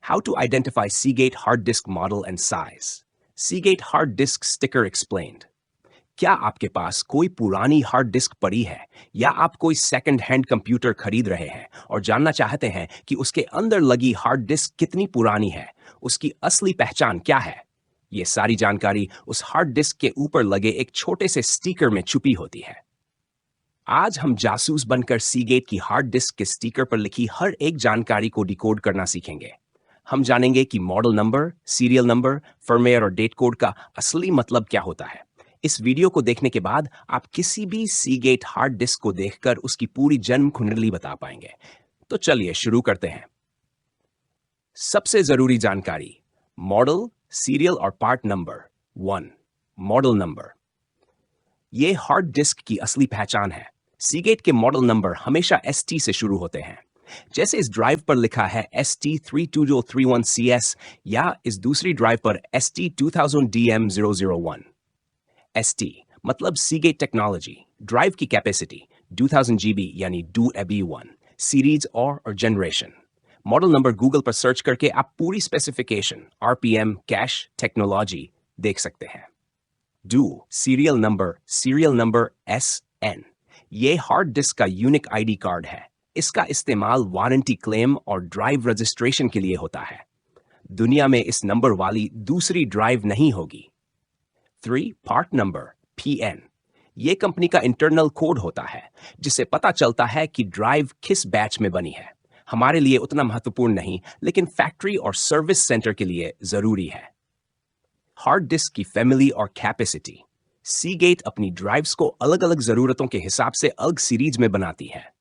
How to identify Seagate hard disk model and size. Seagate hard disk sticker explained. क्या आपके पास कोई पुरानी hard disk पड़ी है या आप कोई सेकंड हैंड कंप्यूटर खरीद रहे हैं और जानना चाहते हैं कि उसके अंदर लगी हार्ड डिस्क कितनी पुरानी है, उसकी असली पहचान क्या है? ये सारी जानकारी उस हार्ड डिस्क के ऊपर लगे एक छोटे से स्टिकर में छुपी होती है। आज हम जासूस बनकर सीगेट की हार्ड डिस्क के स्टिकर पर लिखी हर एक जानकारी को डिकोड करना सीखेंगे। हम जानेंगे कि model number, serial number, firmware और डेट कोड का असली मतलब क्या होता है। इस वीडियो को देखने के बाद आप किसी भी सीगेट हार्ड डिस्क को देखकर उसकी पूरी जन्म कुंडली बता पाएंगे। तो चलिए शुरू करते हैं। सबसे जरूरी जानकारी, मॉडल, सीरियल और पार्ट नंबर। 1. Model number. ये हार्ड डिस्क की असली पहचान है। सीगेट के मॉडल नंबर हमेशा ST से शुरू होते हैं। जैसे इस ड्राइव पर लिखा है ST32031CS या इस दूसरी ड्राइव पर ST2000DM001। ST मतलब सीगेट टेक्नोलॉजी, ड्राइव की कैपेसिटी 2000 GB यानी डू AB1, सीरीज और जनरेशन। मॉडल नंबर गूगल पर सर्च करके आप पूरी स्पेसिफिकेशन, RPM, कैश, टेक्नोलॉजी देख सकते हैं। डू सीरियल नंबर SN, ये हार्ड डिस्क का यूनिक ID कार्ड है। इसका इस्तेमाल वारंटी क्लेम और ड्राइव रजिस्ट्रेशन के लिए होता है। दुनिया में इस नंबर वाली दूसरी ड्राइव नहीं होगी। 3. पार्ट नंबर PN, ये कंपनी का इंटरनल कोड होता है जिससे पता चलता है कि ड्राइव किस बैच में बनी है। हमारे लिए उतना महत्वपूर्ण नहीं, लेकिन फैक्ट्री और सर्विस सेंटर के लिए जरूरी है। हार्ड डिस्क की फैमिली और कैपेसिटी। सीगेट अपनी ड्राइव्स को अलग अलग जरूरतों के हिसाब से अलग सीरीज में बनाती है।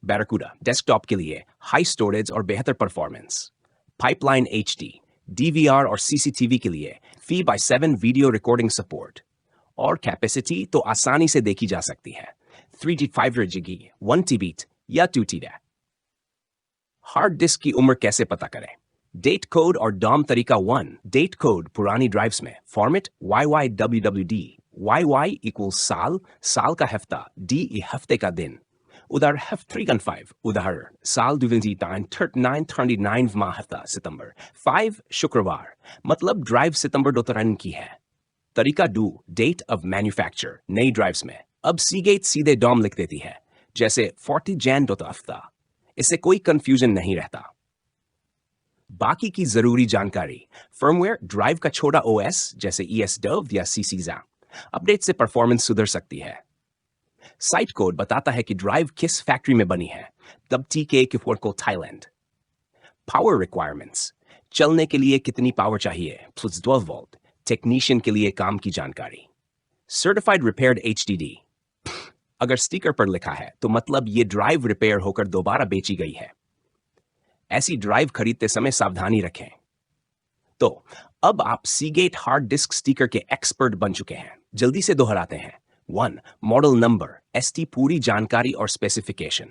बैराकूडा डेस्कटॉप के लिए हाई स्टोरेज और बेहतर परफॉर्मेंस। पाइपलाइन HD DVR और CCTV के लिए 3x7 वीडियो रिकॉर्डिंग सपोर्ट। और कैपेसिटी तो आसानी से देखी जा सकती है, 3G 5GB 1TB या 2TB। हार्ड डिस्क की उम्र कैसे पता करें? डेट कोड और डॉम तरीका 1. डेट कोड पुरानी ड्राइव्स में फॉर्मेट YYWWD, YY इक्वल साल, साल का हफ्ता, D हफ्ते का दिन। उदाहरण F315, उदाहरण साल 2039 माह हफ्ता सितंबर। 5 शुक्रवार, मतलब ड्राइव सितंबर 2003 की है। तरीका 2, डेट ऑफ मैन्युफैक्चर, नई ड्राइव्स में। अब सीगेट सीधे डॉम लिख देती है, जैसे 40 जैन हफ्ता। इससे कोई कंफ्यूजन नहीं रहता। बाकी की जरूरी जानकारी, फर्मवेयर, ड्राइव का छोटा OS जैसे ESDOV या CCZAM, अपडेट से परफॉर्मेंस सुधर सकती है। साइट कोड बताता है कि ड्राइव किस फैक्ट्री में बनी है, तब TK Kifuarko, Thailand. Power requirements, चलने के लिए कितनी पावर चाहिए, +12 वोल्ट, टेक्नीशियन के लिए काम की जानकारी। सर्टिफाइड रिपेयर्ड HDD, अगर स्टिकर पर लिखा है तो मतलब ये ड्राइव रिपेयर होकर दोबारा बेची गई है। ऐसी ड्राइव खरीदते समय सावधानी रखें। तो अब आप सीगेट हार्ड डिस्क स्टिकर के एक्सपर्ट बन चुके हैं। जल्दी से दोहराते हैं। 1. मॉडल नंबर, ST पूरी जानकारी और specification.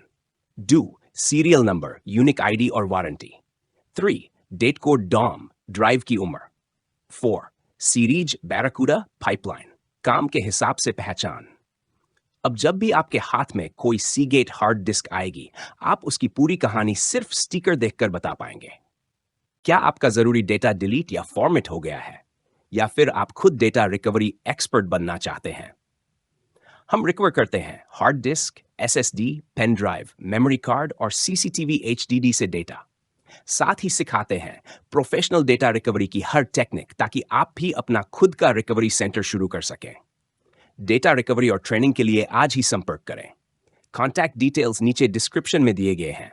2. Serial number, unique ID और warranty. 3. Date code DOM, drive की उम्र। 4. सीरीज, बैराकूडा, पाइपलाइन, काम के हिसाब से पहचान। अब जब भी आपके हाथ में कोई सीगेट हार्ड डिस्क आएगी, आप उसकी पूरी कहानी सिर्फ स्टिकर देखकर बता पाएंगे। क्या आपका जरूरी डेटा डिलीट या फॉर्मेट हो गया है, या फिर आप खुद डेटा रिकवरी एक्सपर्ट बनना चाहते हैं? हम रिकवर करते हैं hard disk, SSD, pen drive, memory card और CCTV HDD से डेटा। साथ ही सिखाते हैं प्रोफेशनल डेटा रिकवरी की हर टेक्निक, ताकि आप भी अपना खुद का रिकवरी सेंटर शुरू कर सकें। डेटा रिकवरी और ट्रेनिंग के लिए आज ही संपर्क करें। कॉन्टैक्ट डिटेल्स नीचे डिस्क्रिप्शन में दिए गए हैं।